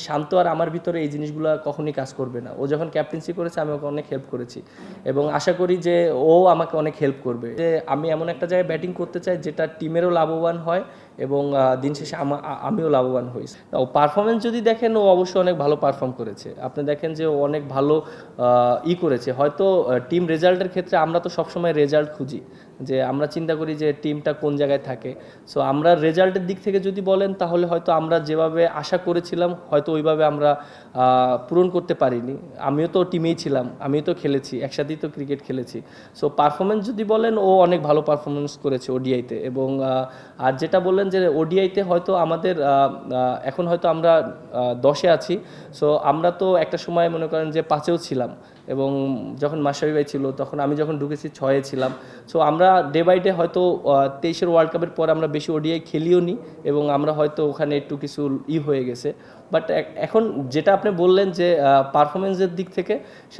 শান্ত আর আমার ভিতরে এই জিনিসগুলো কখনোই কাজ করবে না। ও যখন ক্যাপ্টেন্সি করেছে আমি ওকে অনেক হেল্প করেছি এবং আশা করি যে ও আমাকে অনেক হেল্প করবে। যে আমি এমন একটা জায়গায় ব্যাটিং করতে চাই যেটা টিমেরও লাভবান হয় এবং দিন শেষে আমিও লাভবান হই। ও পারফরমেন্স যদি দেখেন, ও অবশ্যই অনেক ভালো পারফর্ম করেছে। আপনি দেখেন যে ও অনেক ভালো করেছে। হয়তো টিম রেজাল্টের ক্ষেত্রে আমরা তো সবসময় রেজাল্ট খুঁজি, যে আমরা চিন্তা করি যে টিমটা কোন জায়গায় থাকে। সো আমরা রেজাল্টের দিক থেকে যদি বলেন তাহলে হয়তো আমরা যেভাবে আশা করেছিলাম হয়তো ওইভাবে আমরা পূরণ করতে পারিনি। আমিও তো টিমেই ছিলাম, আমিও তো খেলেছি, একসাথেই তো ক্রিকেট খেলেছি। সো পারফরমেন্স যদি বলেন, ও অনেক ভালো পারফরমেন্স করেছে ওডিআইতে। এবং আর যেটা বললেন যে ওডিআইতে হয়তো আমাদের এখন হয়তো আমরা 10-এ আছি। সো আমরা তো একটা সময় মনে করেন যে 5-এও ছিলাম এবং যখন মাশরাফি ভাই ছিল তখন আমি যখন ঢুকেছি 6-এ ছিলাম। সো আমরা ডে বাই ডে হয়তো 23-এর ওয়ার্ল্ড কাপের পর আমরা বেশি ওডিআই খেলিও নি এবং আমরা হয়তো ওখানে একটু কিছু হয়ে গেছে। বাট এখন যেটা আপনি বললেন যে পারফরমেন্সের দিক থেকে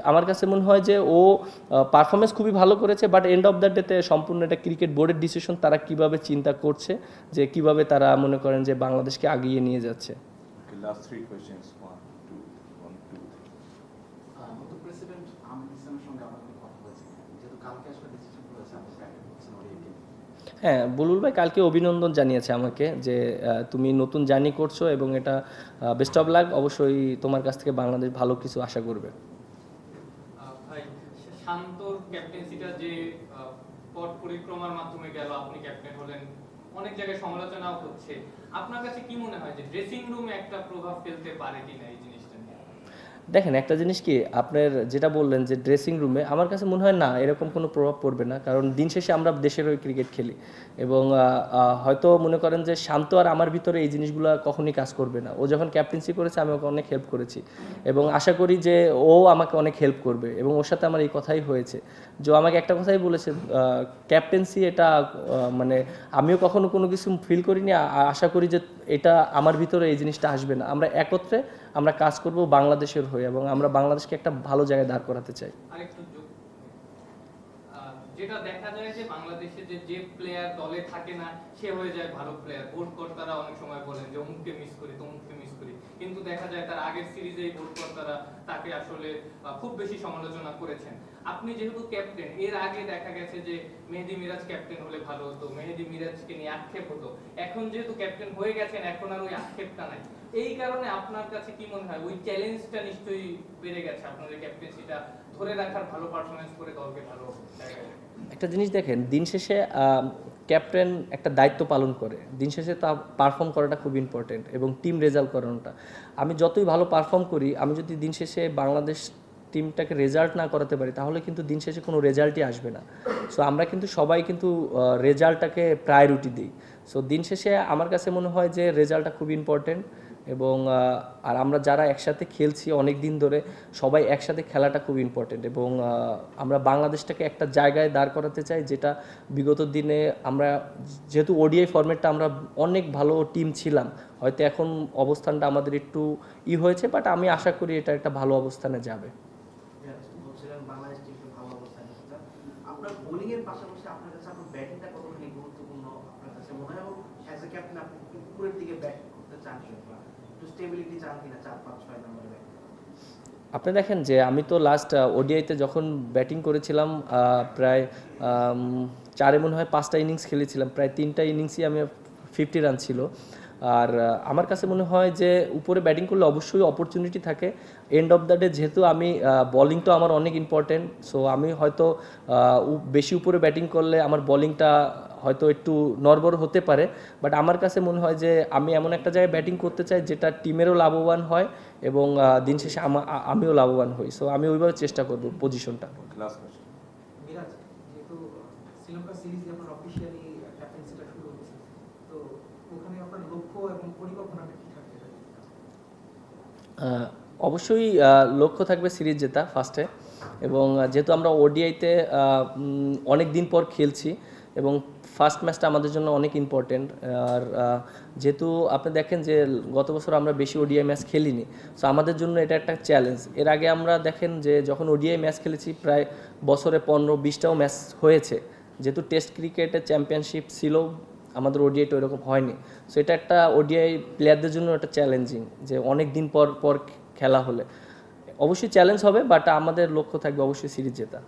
আমার কাছে মনে হয় যে ও পারফরমেন্স খুবই ভালো করেছে। বাট এন্ড অফ দ্য ডেতে সম্পূর্ণ এটা ক্রিকেট বোর্ডের ডিসিশন, তারা কিভাবে চিন্তা করছে, যে কিভাবে তারা মনে করেন যে বাংলাদেশকে আগিয়ে নিয়ে যাচ্ছে। Last three questions. One, two, one, two, three. নতুন প্রেসিডেন্ট আমির হোসেনের সঙ্গে আপনাদের কথা হয়েছে, যেহেতু কালকে আসলে ডিসিশন করেছে আপনি ব্যাটিং করছেন ওডিআইতে। হ্যাঁ, বুলবুল ভাই কালকে অভিনন্দন জানিয়েছে আমাকে যে তুমি নতুন জার্নি করছো এবং এটা বেস্ট অফ লাক। অবশ্যই তোমার কাছ থেকে বাংলাদেশ ভালো কিছু আশা করবে। ভাই, শান্তর ক্যাপ্টেন্সিটা যে পথ পরিক্রমার মাধ্যমে গেল, আপনি ক্যাপ্টেন হলেন, অনেক জায়গায় সমালোচনাও হচ্ছে। আপনার কাছে কি মনে হয় যে ড্রেসিং রুমে একটা প্রভাব ফেলতে পারে কিনা এই জিনিসটা নিয়ে? দেখেন, একটা জিনিস কি, আপনার যেটা বললেন যে ড্রেসিং রুমে, আমার কাছে মনে হয় না এরকম কোনো প্রভাব পড়বে না। কারণ দিন শেষে আমরা দেশের হয়ে ক্রিকেট খেলি এবং হয়তো মনে করেন যে শান্ত আর আমার ভিতরে এই জিনিসগুলো কখনোই কাজ করবে না। ও যখন ক্যাপ্টেন্সি করেছে আমি ওকে অনেক হেল্প করেছি এবং আশা করি যে ও আমাকে অনেক হেল্প করবে এবং ওর সাথে আমার এই কথাই হয়েছে। যে আমাকে একটা কথাই বলেছে, ক্যাপ্টেন্সি এটা মানে আমিও কখনো কোনো কিছু ফিল করিনি। আশা করি যে এটা আমার ভিতরে এই জিনিসটা আসবে না। আমরা একত্রে আমরা কাজ করব বাংলাদেশের হয়ে এবং আমরা বাংলাদেশকে একটা ভালো জায়গায় দাঁড় করাতে চাই। আরেকটু যেটা দেখা যায় যে বাংলাদেশে যে প্লেয়ার দলে থাকে না সে হয়ে যায় ভালো প্লেয়ার। বোর্ড কর্তারা অনেক সময় বলেন যে অমুককে মিস করি, তমুককে মিস করি, কিন্তু দেখা যায় তার আগের সিরিজে বোর্ড কর্তারা তাকে আসলে খুব বেশি সমালোচনা করেছেন। আপনি যেহেতু ক্যাপ্টেন, এর আগে দেখা গেছে যে মেহেদী মিরাজ ক্যাপ্টেন হলে ভালো হতো, মেহেদী মিরাজকে নিয়ে আক্ষেপ হতো। এখন যেহেতু ক্যাপ্টেন হয়ে গেছেন, এখন আর ওই আক্ষেপটা নাই। এই কারণে আপনার কাছে কি মনে হয় ওই চ্যালেঞ্জটা নিশ্চয়ই বেড়ে গেছে আপনাদের ক্যাপ্টেন্সিটা ধরে রাখার, ভালো পারফরমেন্স করে দলকে ভালো জায়গায়? একটা জিনিস দেখেন, দিন শেষে ক্যাপ্টেন একটা দায়িত্ব পালন করে। দিন শেষে তা পারফর্ম করাটা খুব ইম্পর্টেন্ট এবং টিম রেজাল্ট করানোটা। আমি যতই ভালো পারফর্ম করি, আমি যদি দিন শেষে বাংলাদেশ টিমটাকে রেজাল্ট না করাতে পারি তাহলে কিন্তু দিন শেষে কোনো রেজাল্টই আসবে না। সো আমরা কিন্তু সবাই কিন্তু রেজাল্টটাকে প্রায়োরিটি দিই। সো দিন শেষে আমার কাছে মনে হয় যে রেজাল্টটা খুব ইম্পর্টেন্ট এবং আর আমরা যারা একসাথে খেলছি অনেক দিন ধরে, সবাই একসাথে খেলাটা খুব ইম্পর্টেন্ট এবং আমরা বাংলাদেশটাকে একটা জায়গায় দাঁড় করাতে চাই, যেটা বিগত দিনে আমরা যেহেতু ওডিআই ফরম্যাটটা আমরা অনেক ভালো টিম ছিলাম, হয়তো এখন অবস্থানটা আমাদের একটু হয়েছে, বাট আমি আশা করি এটা একটা ভালো অবস্থানে যাবে। বলছিলেন বাংলাদেশ টিমকে ভালো অবস্থানে নিতে চান। আপনার বোলিং এর পাশাপাশি আপনার কাছে আপনার ব্যাটিংটা কতখানি গুরুত্বপূর্ণ আপনার কাছে মনে হয়, এবং অ্যাজ এ ক্যাপ্টেন আপনি একটু উপরের দিকে ব্যাট করতে চান কিনা, একটু স্টেবিলিটি চান কিনা 4-5-6 নম্বরে ব্যাট? আপনি দেখেন যে আমি তো লাস্ট ওডিআইতে যখন ব্যাটিং করেছিলাম প্রায় 4-এ মনে হয় 5টা ইনিংস খেলেছিলাম, প্রায় 3টা ইনিংসই আমি 50 রান ছিল। আর আমার কাছে মনে হয় যে উপরে ব্যাটিং করলে অবশ্যই অপরচুনিটি থাকে। এন্ড অফ দ্য ডে যেহেতু আমি বলিংটা আমার অনেক ইম্পর্টেন্ট, সো আমি হয়তো বেশি উপরে ব্যাটিং করলে আমার বলিংটা হয়তো একটু নড়বড় হতে পারে। বাট আমার কাছে মনে হয় যে আমি এমন একটা জায়গায় ব্যাটিং করতে চাই যেটা টিমেরও লাভবান হয় এবং দিন শেষে আমিও লাভবান হই। সো আমি ওইভাবে চেষ্টা করব পজিশনটা। Last question. মিরাজ, যেহেতু শ্রীলঙ্কা সিরিজে আপনার অফিসিয়ালি ক্যাপ্টেন্সিটা শুরু হচ্ছে, তো ওখানে আপনার লক্ষ্য এবং পরিকল্পনাটা কি থাকবে? অবশ্যই লক্ষ্য থাকবে সিরিজ জেতা ফার্স্টে এবং যেহেতু আমরা ওডিআইতে অনেক দিন পর খেলছি এবং ফার্স্ট ম্যাচটা আমাদের জন্য অনেক ইম্পর্টেন্ট। আর যেহেতু আপনি দেখেন যে গত বছর আমরা বেশি ওডিআই ম্যাচ খেলিনি, সো আমাদের জন্য এটা একটা চ্যালেঞ্জ। এর আগে আমরা দেখেন যে যখন ওডিআই ম্যাচ খেলেছি প্রায় বছরে 15-20টাও ম্যাচ হয়েছে। যেহেতু টেস্ট ক্রিকেটে চ্যাম্পিয়নশিপ ছিল আমাদের ওডিআইটা ওইরকম হয়নি। সো এটা একটা ওডিআই প্লেয়ারদের জন্য একটা চ্যালেঞ্জিং, যে অনেক দিন পর পর খেলা হলে অবশ্যই চ্যালেঞ্জ হবে, বাট আমাদের লক্ষ্য থাকবে অবশ্যই সিরিজ জেতা।